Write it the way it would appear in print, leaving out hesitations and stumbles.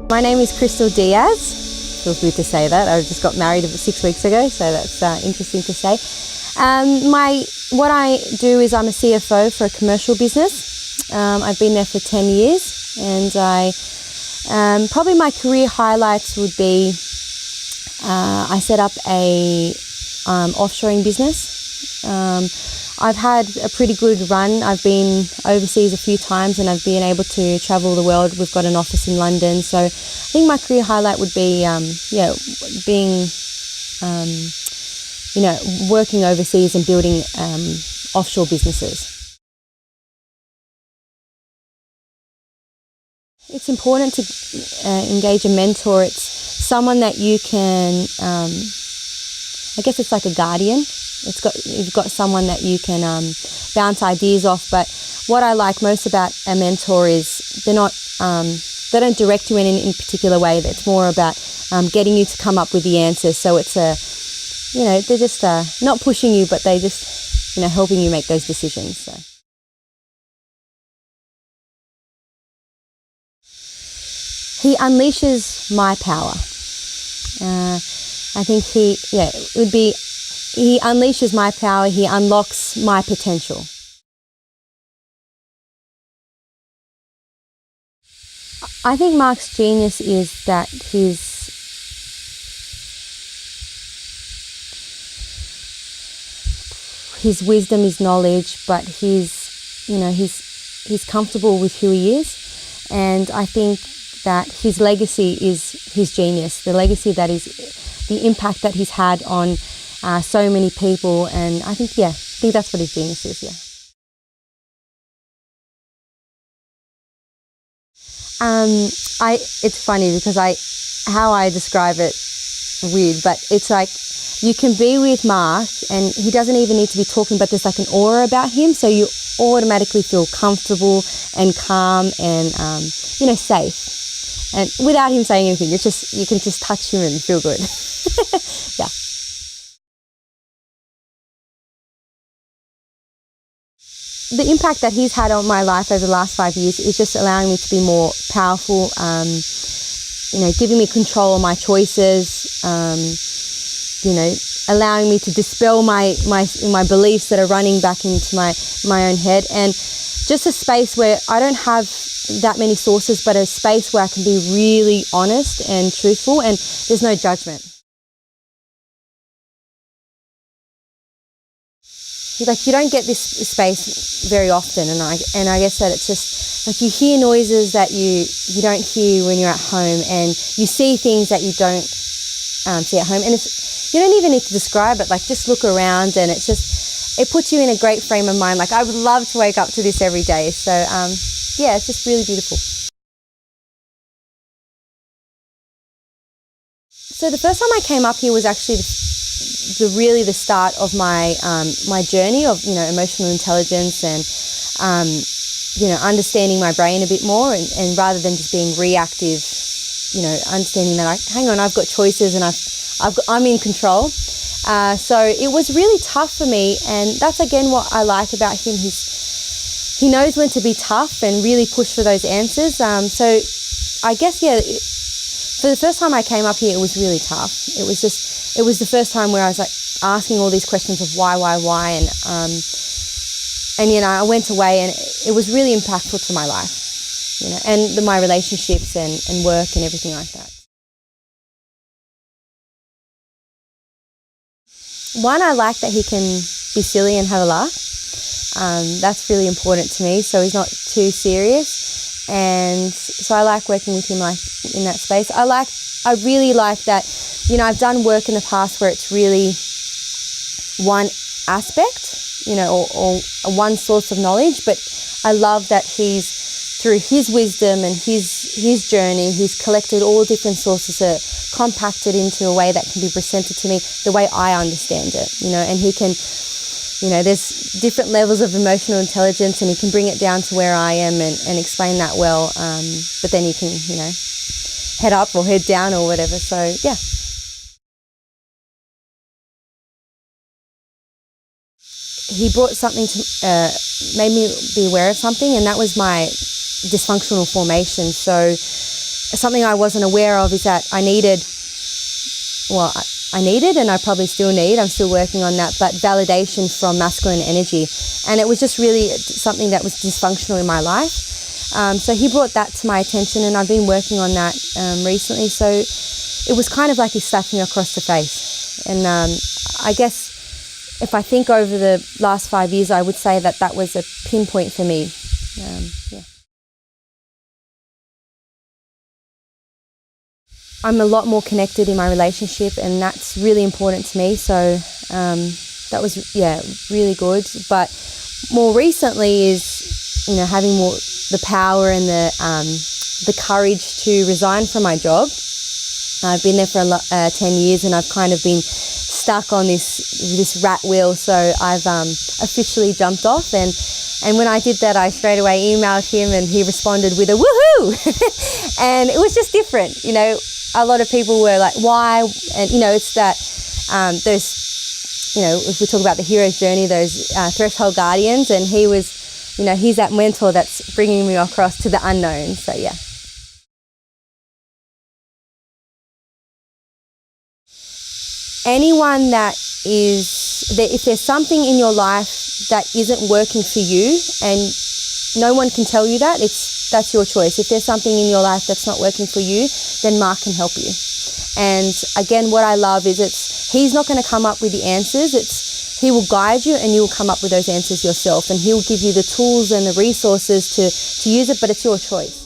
My name is DIAZ. Feels weird to say that. I just got married 6 weeks ago, so that's interesting to say. What I do is I'm a CFO for a commercial business. I've been there for 10 years, and probably my career highlights would be I set up a offshoring business. I've had a pretty good run. I've been overseas a few times and I've been able to travel the world. We've got an office in London. So I think my career highlight would be, working overseas and building offshore businesses. It's important to engage a mentor. It's someone that you can, I guess it's like a guardian. You've got someone that you can bounce ideas off. But what I like most about a mentor is they don't direct you in a particular way. It's more about getting you to come up with the answers. So it's they're just not pushing you, but they just helping you make those decisions. So. He unleashes my power. I think he unleashes my power, he unlocks my potential. I think Mark's genius is that his wisdom, his knowledge, but he's comfortable with who he is. And I think that his legacy is his genius, the legacy that is the impact that he's had on so many people, and I think that's what his genius is. It's funny because how I describe it, weird, but it's like you can be with Mark and he doesn't even need to be talking, but there's like an aura about him, so you automatically feel comfortable and calm and safe. And without him saying anything, you can just touch him and feel good. Yeah. The impact that he's had on my life over the last 5 years is just allowing me to be more powerful, giving me control of my choices, allowing me to dispel my beliefs that are running back into my own head, and just a space where I don't have that many sources, but a space where I can be really honest and truthful, and there's no judgment. Like, you don't get this space very often, and I guess that it's just like you hear noises that you don't hear when you're at home, and you see things that you don't see at home, and you don't even need to describe it. Like, just look around, and it puts you in a great frame of mind. Like, I would love to wake up to this every day. So it's just really beautiful. So the first time I came up here was actually the start of my journey of emotional intelligence and understanding my brain a bit more, and rather than just being reactive, understanding that I've got choices and I'm in control. So it was really tough for me, and that's again what I like about him. He knows when to be tough and really push for those answers. So I guess for the first time I came up here, it was really tough. It was the first time where I was like asking all these questions of why, and I went away, and it was really impactful to my life, and my relationships and work and everything like that. One, I like that he can be silly and have a laugh. That's really important to me. So he's not too serious, and so I like working with him in that space. I really like that. I've done work in the past where it's really one aspect, or one source of knowledge, but I love that through his wisdom and his journey, he's collected all different sources, compacted into a way that can be presented to me the way I understand it, and he can, there's different levels of emotional intelligence, and he can bring it down to where I am and explain that well, but then he can, head up or head down or whatever, so yeah. He brought something made me be aware of something, and that was my dysfunctional formation. So something I wasn't aware of is that I needed and I probably still need, I'm still working on that, but validation from masculine energy. And it was just really something that was dysfunctional in my life. So he brought that to my attention, and I've been working on that recently. So it was kind of like he slapped me across the face. And I guess if I think over the last 5 years, I would say that that was a pinpoint for me. Yeah. I'm a lot more connected in my relationship, and that's really important to me. So that was, really good. But more recently is, having more the power and the courage to resign from my job. I've been there for 10 years, and I've kind of been stuck on this rat wheel. So I've officially jumped off, and when I did that, I straight away emailed him, and he responded with a woohoo. And it was just different. A lot of people were like, why? And, it's that, if we talk about the hero's journey, those threshold guardians, and he was, he's that mentor that's bringing me across to the unknown. So, yeah. Anyone if there's something in your life that isn't working for you, and no one can tell you that's your choice. If there's something in your life that's not working for you, then Mark can help you. And again, what I love is he's not going to come up with the answers. He will guide you, and you will come up with those answers yourself, and he'll give you the tools and the resources to use it, but it's your choice.